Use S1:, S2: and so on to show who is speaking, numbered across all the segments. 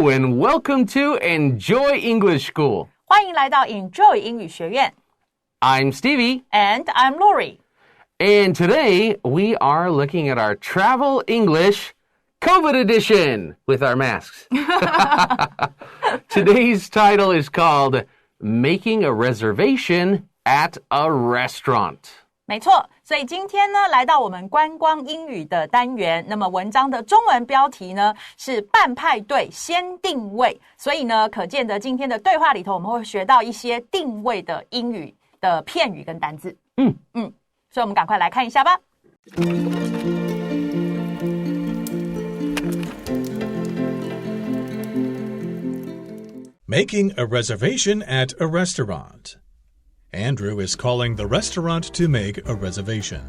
S1: Hello and welcome to Enjoy English School.
S2: 欢迎来到 Enjoy 英语学院。
S1: I'm Stevie.
S2: And I'm Laurie.
S1: And today we are looking at our Travel English COVID edition with our masks. Today's title is called Making a Reservation at a Restaurant.
S2: 没错，所以今天呢，来到我们观光英语的单元。那么文章的中文标题呢是办派对先定位，所以呢，可见的今天的对话里头，我们会学到一些定位的英语的片语跟单字。所以我们赶快来看一下吧。
S3: Making a reservation at a restaurant. Andrew is calling the restaurant to make a reservation.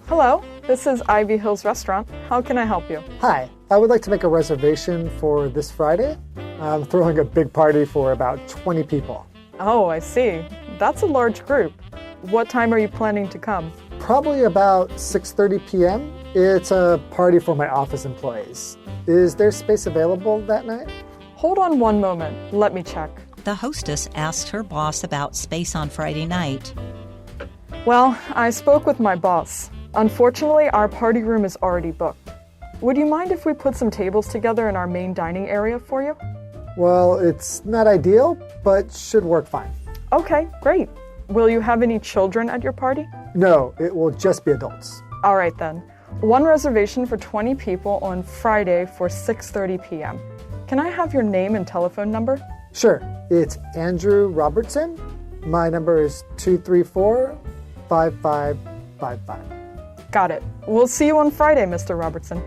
S4: Hello, this is Ivy Hills Restaurant. How can I help you?
S5: Hi, I would like to make a reservation for this Friday. I'm throwing a big party for about 20 people.
S4: Oh, I see. That's a large group. What time are you planning to come?
S5: Probably about 6:30 p.m. It's a party for my office employees. Is there space available that night?
S4: Hold on one moment. Let me check.
S6: The hostess asked her boss about space on Friday night.
S4: Well, I spoke with my boss. Unfortunately, our party room is already booked. Would you mind if we put some tables together in our main dining area for you?
S5: Well, it's not ideal, but should work fine.
S4: Okay, great. Will you have any children at your party?
S5: No, it will just be adults.
S4: All right then. One reservation for 20 people on Friday for 6:30 p.m. Can I have your name and telephone number?
S5: Sure. It's Andrew Robertson. My number is 234-5555.
S4: Got it. We'll see you on Friday, Mr. Robertson.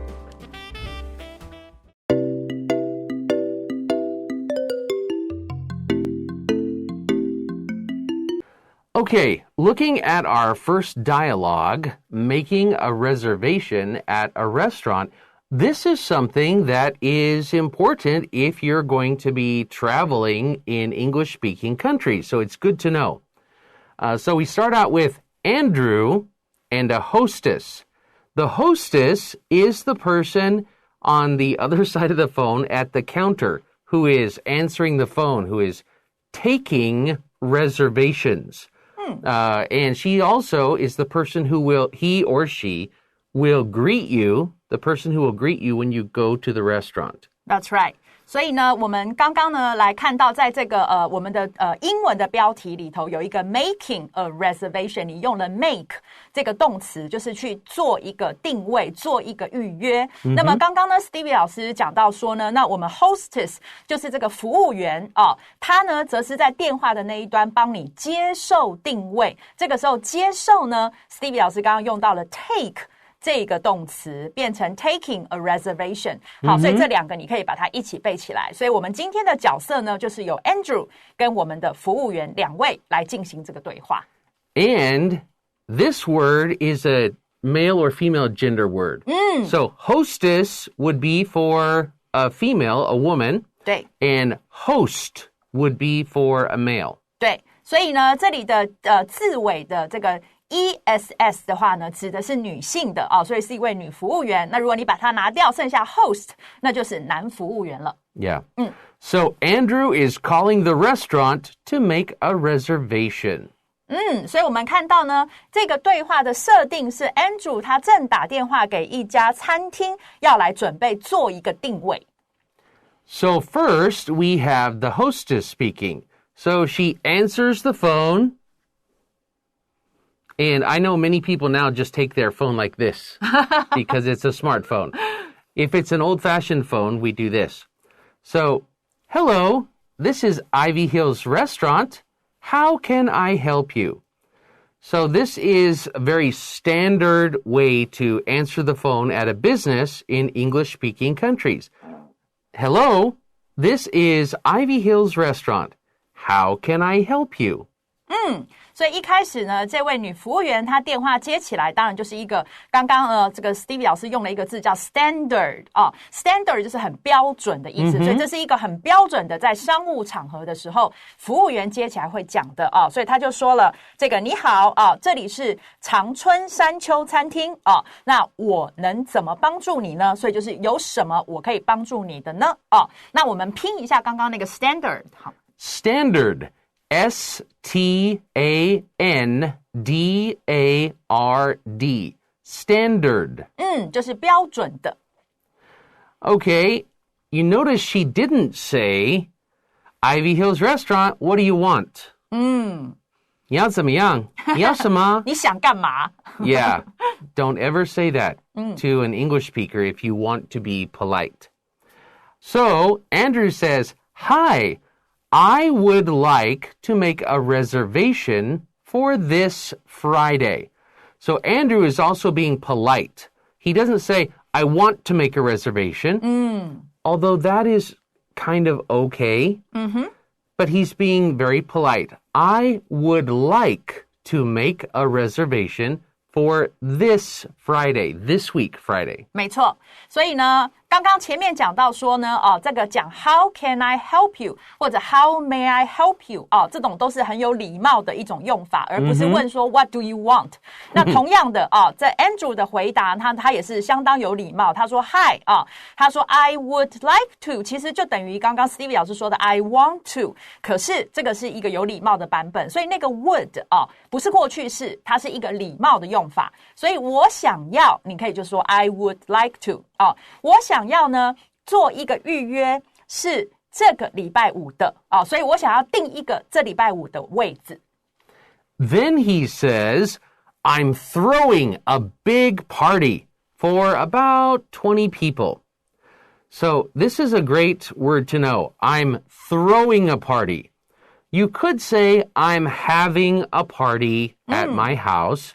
S1: Okay, looking at our first dialogue, making a reservation at a restaurant, this is something that is important if you're going to be traveling in English-speaking countries, so it's good to know. So we start out with Andrew and a hostess. The hostess is the person on the other side of the phone at the counter who is answering the phone, who is taking reservations. And she also is the person he or she will greet you, the person who will greet you when you go to the restaurant.
S2: That's right. 所以呢，我们刚刚呢来看到，在这个我们的英文的标题里头有一个 making a reservation， 你用了 make 这个动词，就是去做一个定位，做一个预约。那么刚刚呢 ，Stevie 老师讲到说呢，那我们 hostess 就是这个服务员他呢则是在电话的那一端帮你接受定位。这个时候接受呢 ，Stevie 老师刚刚用到了 take。这个动词变成 taking a reservation。好，所以这两个你可以把它一起背起来。所以我们今天的角色呢，就是由 Andrew 跟我们的服务员两位来进行这个对话。
S1: And this word is a male or female gender word. So hostess would be for a female, a woman.
S2: 对。
S1: And host would be for a male.
S2: 对，所以呢，这里的字尾的这个ESS 的话呢，指的是女性的所以是一位女服务员。那如果你把它拿掉，剩下 host， 那就是男服务员了。
S1: Yeah. So Andrew is calling the restaurant to make a reservation.
S2: 所以我们看到呢，这个对话的设定是 Andrew 他正打电话给一家餐厅，要来准备做一个定位。
S1: So first we have the hostess speaking. So she answers the phone.And I know many people now just take their phone like this because it's a smartphone. If it's an old-fashioned phone, we do this. So, hello, this is Ivy Hills Restaurant. How can I help you? So this is a very standard way to answer the phone at a business in English-speaking countries. Hello, this is Ivy Hills Restaurant. How can I help you?
S2: 所以一开始呢，这位女服务员她电话接起来，当然就是一个刚刚这个 Stevie 老师用了一个字叫 standard standard 就是很标准的意思，所以这是一个很标准的在商务场合的时候，服务员接起来会讲的所以他就说了这个你好这里是常春山丘餐厅那我能怎么帮助你呢？所以就是有什么我可以帮助你的呢那我们拼一下刚刚那个 standard 好
S1: Standard S-T-A-N-D-A-R-D Standard
S2: 就是标准的
S1: Okay, you notice she didn't say Ivy Hills Restaurant, what do you want? 你要怎么样？你要什么？
S2: 你想干嘛？
S1: Yeah, don't ever say that to an English speaker if you want to be polite. So, Andrew says, Hi, I would like to make a reservation for this Friday. So, Andrew is also being polite. He doesn't say, I want to make a reservation, although that is kind of okay. But he's being very polite. I would like to make a reservation for this Friday, this week Friday.
S2: 没错，所以呢，刚刚前面讲到说呢，这个讲 How can I help you 或者 How may I help you 这种都是很有礼貌的一种用法，而不是问说 What do you want？ 那同样的这 Andrew 的回答他也是相当有礼貌，他说 Hi 他说 I would like to， 其实就等于刚刚 Stevie 老师说的 I want to， 可是这个是一个有礼貌的版本，所以那个 would 不是过去式，它是一个礼貌的用法，所以我想要，你可以就说 I would like to 我想要呢做一个预约是这个礼拜五的所以我想要定一个这礼拜五的位置。
S1: Then he says, I'm throwing a big party for about 20 people. So this is a great word to know. I'm throwing a party. You could say I'm having a party at my house,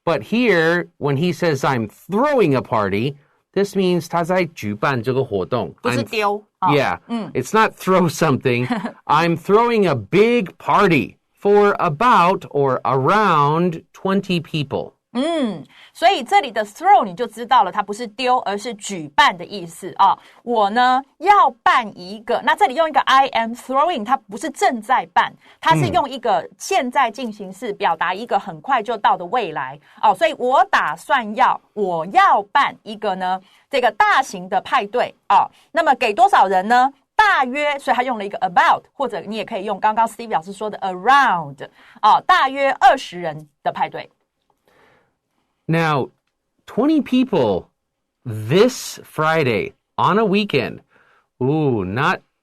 S1: but here, when he says I'm throwing a party, this means 他在举办这个活动。
S2: 不是丢。
S1: Yeah, it's not throw something. I'm throwing a big party for about or around 20 people.
S2: 所以这里的 throw 你就知道了，它不是丢，而是举办的意思我呢要办一个，那这里用一个 I am throwing， 它不是正在办，它是用一个现在进行式表达一个很快就到的未来所以我打算我要办一个呢这个大型的派对那么给多少人呢？大约，所以他用了一个 about， 或者你也可以用刚刚 Steve 老师说的 around 大约20人的派对。
S1: Now, 20 people this Friday on a weekend. Ooh,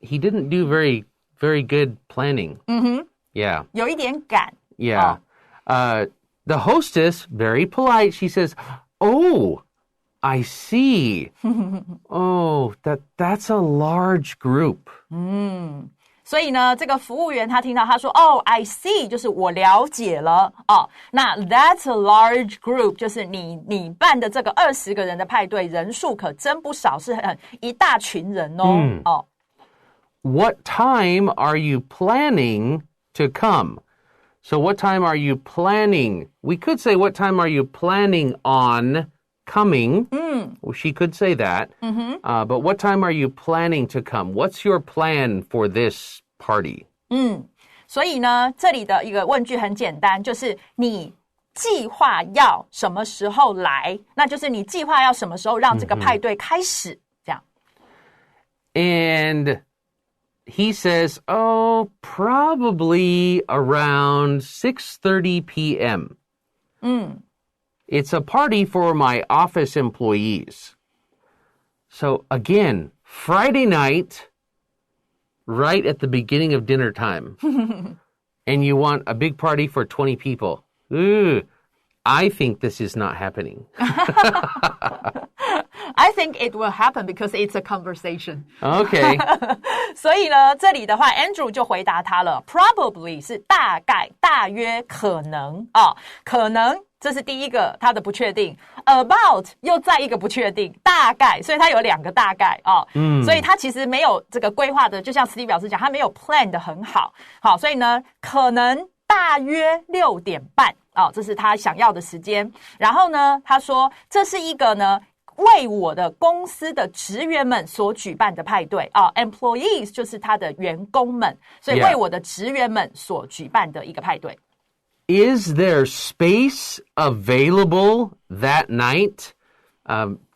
S1: he didn't do very, very good planning. Yeah.
S2: 有一点赶。
S1: Yeah. The hostess, very polite, she says, Oh, I see. Oh, that's a large group.
S2: 所以呢，这个服务员他听到他说I see 就是我了解了那 that's a large group 就是你办的这个20个人的派对人数可真不少，是一大群人
S1: What time are you planning to come? So what time are you planning? We could say what time are you planning on coming? Well, she could say that. But what time are you planning to come? What's your plan for this party?
S2: 所以呢，这里的一个问句很简单，就是你计划要什么时候来？那就是你计划要什么时候让这个派对开始？这样。
S1: And he says, probably around 6:30 p.m. It's a party for my office employees. So again, Friday night, right at the beginning of dinner time. And you want a big party for 20 people. Ooh, I think this is not happening.
S2: I think it will happen because it's a conversation.
S1: Okay.
S2: 所以呢，这里的话 Andrew 就回答他了 Probably 是大概、大约、可能可能这是第一个他的不确定 About 又再一个不确定大概，所以他有2个大概所以他其实没有这个规划的，就像 Steve 老师讲，他没有 plan 的很好所以呢可能大约6点半这是他想要的时间。然后呢，他说这是一个呢为我的公司的职员们所举办的派对employees 就是他的员工们，所以为我的职员们所举办的一个派对。
S1: Is there space available that night?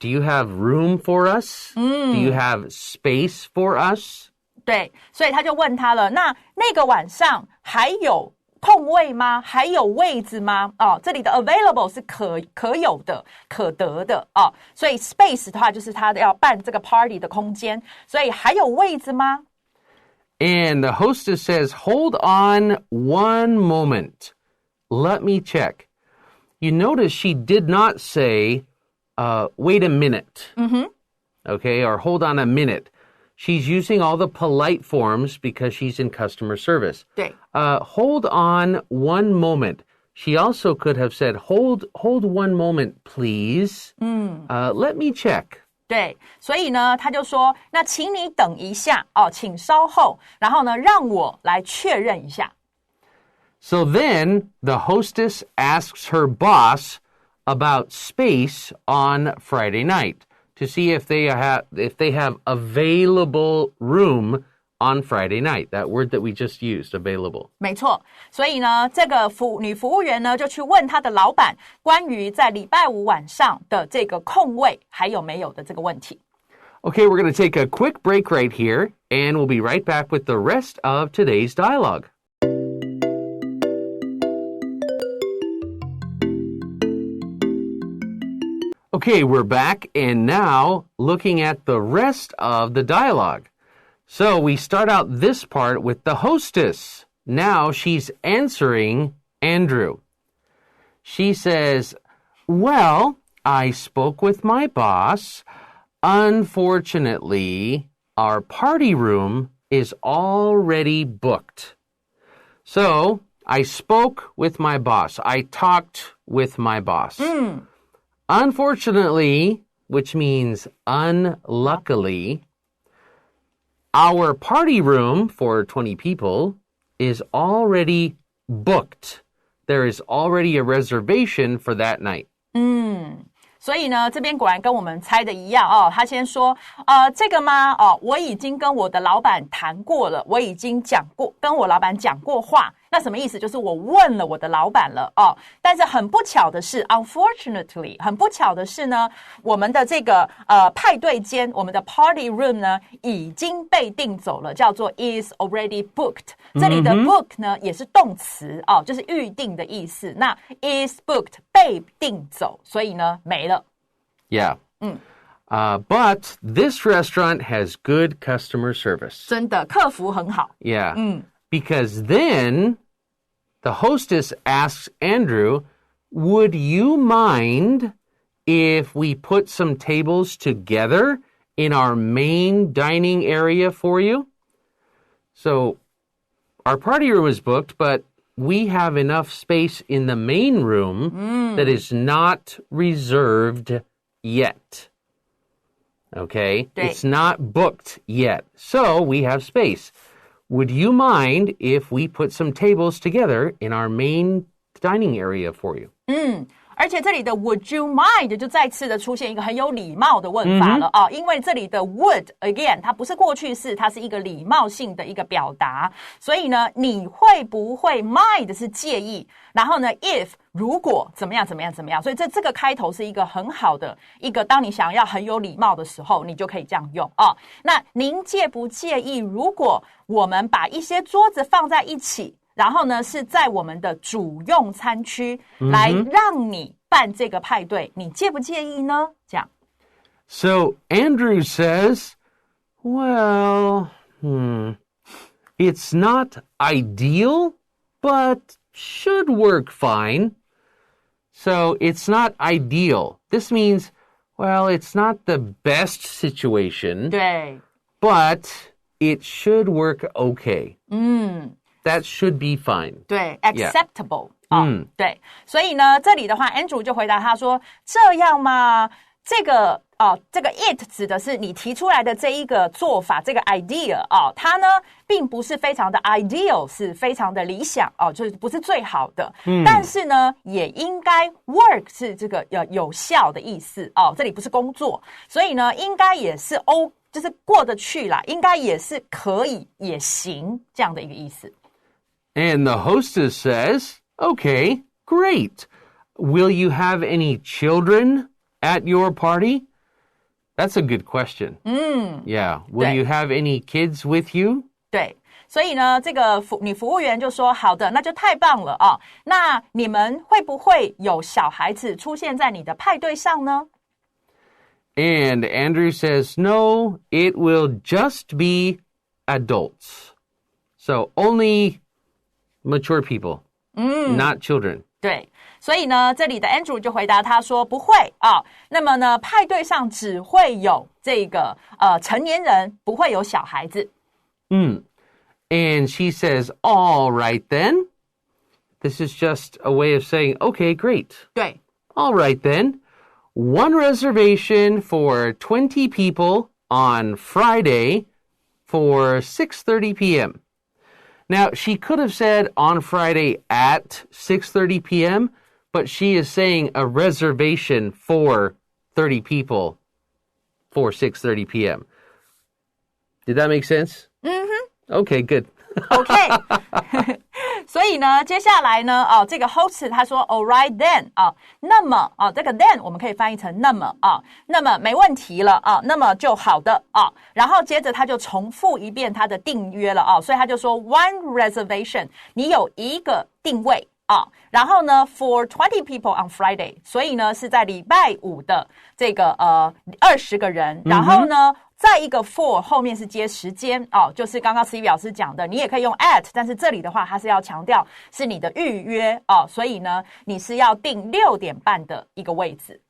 S1: Do you have room for us? Do you have space for us?
S2: 对，所以他就问他了，那个晚上还有空位吗？还有位子吗？这里的 available 是可有的、可得的所以 space 的话就是他要办这个 party 的空间，所以还有位子吗？
S1: And the hostess says, hold on one moment. Let me check. You notice she did not say, wait a minute. Okay, or hold on a minute. She's using all the polite forms because she's in customer service.
S2: 对。
S1: Hold on one moment. She also could have said, hold one moment, please. Let me check.
S2: 对，所以呢，他就说，那请你等一下请稍后，然后呢，让我来确认一下。
S1: So then the hostess asks her boss about space on Friday night to see if they have available room on Friday night. That word that we just used, available.
S2: 没错，所以呢，这个女服务员呢就去问她的老板关于在礼拜五晚上的这个空位还有没有的这个问题。
S1: Okay, we're going to take a quick break right here, and we'll be right back with the rest of today's dialogue. Okay, we're back, and now looking at the rest of the dialogue. So we start out this part with the hostess. Now she's answering Andrew. She says, well, I spoke with my boss. Unfortunately, our party room is already booked. So I spoke with my boss. I talked with my boss. Unfortunately, which means unluckily, our party room for 20 people is already booked. There is already a reservation for that night.
S2: 所以呢，这边果然跟我们猜的一样他先说这个吗我已经跟我的老板谈过了，我已经跟我老板讲过话。那什么意思？就是我问了我的老板了但是很不巧的是 unfortunately 很不巧的是呢，我们的这个派对间，我们的 party room 呢已经被订走了，叫做 is already booked。这里的 book 呢也是动词就是预定的意思。那 is booked 被订走，所以呢没了。
S1: Yeah. But this restaurant has good customer service.
S2: 真的，客服很好。
S1: Yeah. Because then the hostess asks Andrew, would you mind if we put some tables together in our main dining area for you? So our party room is booked, but we have enough space in the main room that is not reserved yet. Okay? It's not booked yet. So we have space. Would you mind if we put some tables together in our main dining area for you?
S2: 而且这里的 would you mind 就再次的出现一个很有礼貌的问法了因为这里的 would again 它不是过去式，它是一个礼貌性的一个表达，所以呢你会不会 mind 是介意，然后呢 if 如果怎么样怎么样怎么样，所以这个开头是一个很好的一个，当你想要很有礼貌的时候你就可以这样用那您介不介意如果我们把一些桌子放在一起，然后呢是在我们的主用餐区来让你办这个派对，你介不介意呢？这样。
S1: So Andrew says, well, it's not ideal, but should work fine. So it's not ideal. This means, well, it's not the best situation.
S2: 对。
S1: But it should work okay. That should be fine.
S2: 对 acceptable 对，所以呢这里的话 Andrew 就回答他说，这样吗？这个这个 it 指的是你提出来的这一个做法，这个 idea 它呢并不是非常的 ideal， 是非常的理想就是不是最好的。但是呢，也应该 work 是这个有效的意思这里不是工作，所以呢，应该也是就是过得去啦，应该也是可以也行这样的一个意思。
S1: And the hostess says, "Okay, great. Will you have any children at your party?"That's a good question. Yeah. Will you have any kids with you?
S2: 对，所以呢，这个女服务员就说：“好的，那就太棒了那你们会不会有小孩子出现在你的派对上呢？”
S1: And Andrew says, "No, it will just be adults. So only mature people, not children."
S2: 对，所以呢，这里的 Andrew 就回答他说不会那么呢，派对上只会有这个成年人，不会有小孩子。
S1: And she says, "All right then." This is just a way of saying, "Okay, great."
S2: 对
S1: All right then. One reservation for 20 people on Friday for 6:30 p.m. Now, she could have said on Friday at 6:30 p.m., but she is saying a reservation for 30 people for 6:30 p.m. Did that make sense? Okay, good.
S2: OK 所以呢，接下来呢这个 host 他说 All right then 那么这个 then 我们可以翻译成那么那么没问题了那么就好的然后接着他就重复一遍他的订约了所以他就说 one reservation 你有一个定位然后呢 for 20 people on Friday 所以呢是在礼拜五的这个20个人然后呢再一个 for 后面是接时间就是刚刚 Stevie 老师讲的你也可以用 at 但是这里的话它是要强调是你的预约所以呢你是要定6点半的一个位置。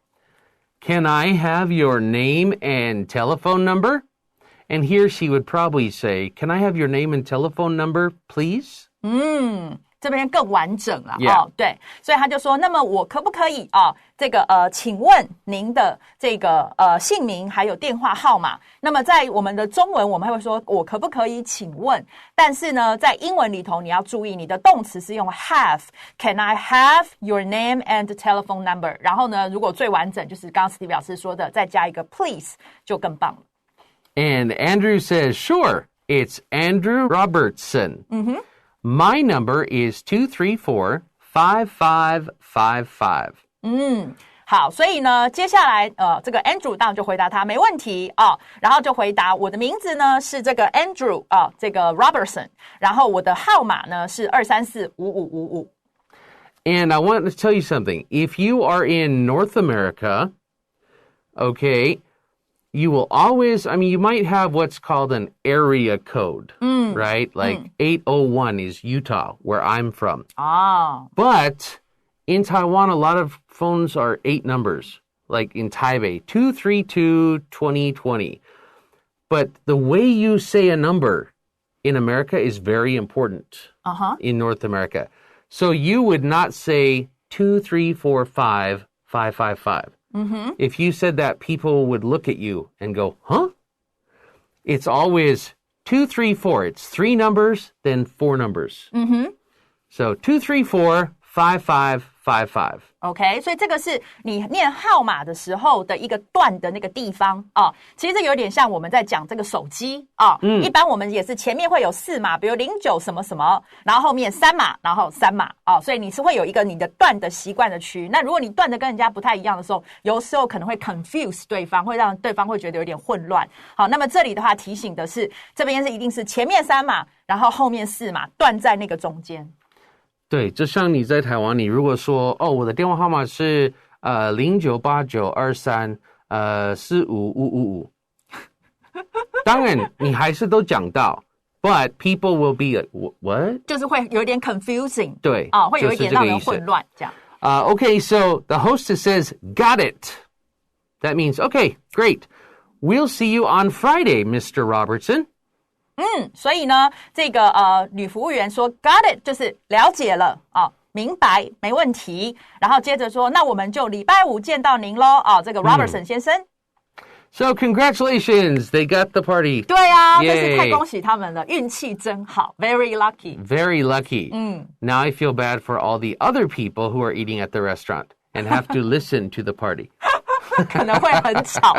S1: Can I have your name and telephone number? And here she would probably say, Can I have your name and telephone number, please?
S2: 这边更完整了
S1: 对，
S2: 所以他就说那么我可不可以这个请问您的这个姓名还有电话号码那么在我们的中文我们会说我可不可以请问但是呢在英文里头你要注意你的动词是用 have Can I have your name and telephone number 然后呢如果最完整就是刚刚 Stevie 老师说的再加一个 please 就更棒了。
S1: And Andrew says, Sure, it's Andrew Robertson. My number is 234-5555.
S2: 好，所以呢，接下来这个 Andrew 当然就回答他没问题然后就回答我的名字呢是这个 Andrew 这个 Robertson， 然后我的号码呢是234-5555。
S1: And I want to tell you something. If you are in North America, okay, you will always, you might have what's called an area code, right? Like 801 is Utah, where I'm from. But in Taiwan, a lot of phones are 8 numbers, like in Taipei, 232-2020. But the way you say a number in America is very important in North America. So you would not say 2345555. If you said that, people would look at you and go, huh? It's always 234. It's 3 numbers, then 4 numbers. So 234-5555.
S2: OK， 所以这个是你念号码的时候的一个段的那个地方其实这有点像我们在讲这个手机一般我们也是前面会有4码，比如09什么什么，然后后面3码，然后3码所以你是会有一个你的段的习惯的区。那如果你段的跟人家不太一样的时候，有时候可能会 confuse 对方，会让对方会觉得有点混乱。好，那么这里的话提醒的是，这边是一定是前面3码，然后后面4码，段在那个中间。
S1: 对，就像你在台湾，你如果说我的电话号码是0989234555，当然你还是都讲到 ，but people will be like what？
S2: 就是会有点 confusing，
S1: 对
S2: 会有一點讓人混亂這樣。
S1: Okay, so the hostess says, "Got it." That means okay, great. We'll see you on Friday, Mr. Robertson.
S2: 所以呢，这个女服务员说 got it 就是了解了明白没问题，然后接着说那我们就礼拜五见到您咯这个 Robertson 先生。
S1: So congratulations, they got the party.
S2: 对啊，
S1: Yay.
S2: 真是太恭喜他们了，运气真好 ，very lucky.
S1: Very lucky. Now I feel bad for all the other people who are eating at the restaurant and have to listen to the party.
S2: 可能会很吵。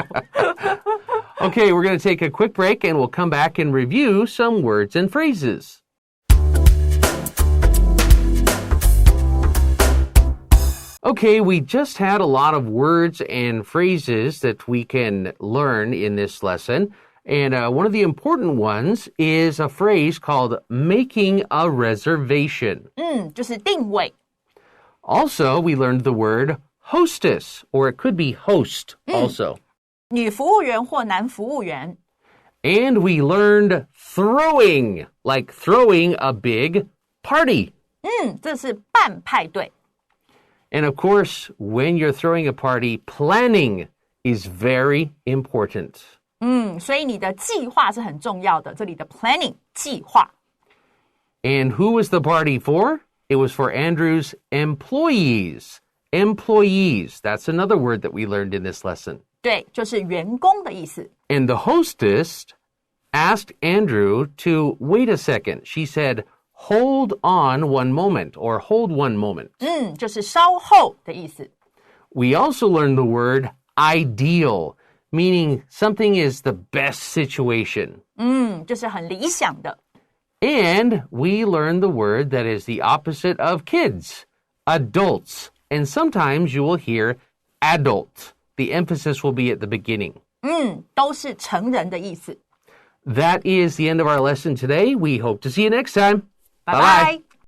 S1: Okay, we're going to take a quick break and we'll come back and review some words and phrases. Okay, we just had a lot of words and phrases that we can learn in this lesson. And one of the important ones is a phrase called making a reservation.
S2: 就是定位。
S1: Also, we learned the word hostess, or it could be host also.
S2: 女服务员或男服务员。
S1: And we learned throwing, like throwing a big party.
S2: 这是办派对。
S1: And of course, when you're throwing a party, planning is very important.
S2: 所以你的计划是很重要的。这里的 planning 计划。
S1: And who was the party for? It was for Andrew's employees. Employees, that's another word that we learned in this lesson.
S2: 对，就是员工的意思。
S1: And the hostess asked Andrew to wait a second. She said, hold on one moment, or hold one moment.
S2: 就是稍后的意思。
S1: We also learned the word ideal, meaning something is the best situation.
S2: 就是很理想的。
S1: And we learned the word that is the opposite of kids, adults. And sometimes you will hear adult. The emphasis will be at the beginning.
S2: 都是成人的意思。
S1: That is the end of our lesson today. We hope to see you next time.
S2: Bye-bye.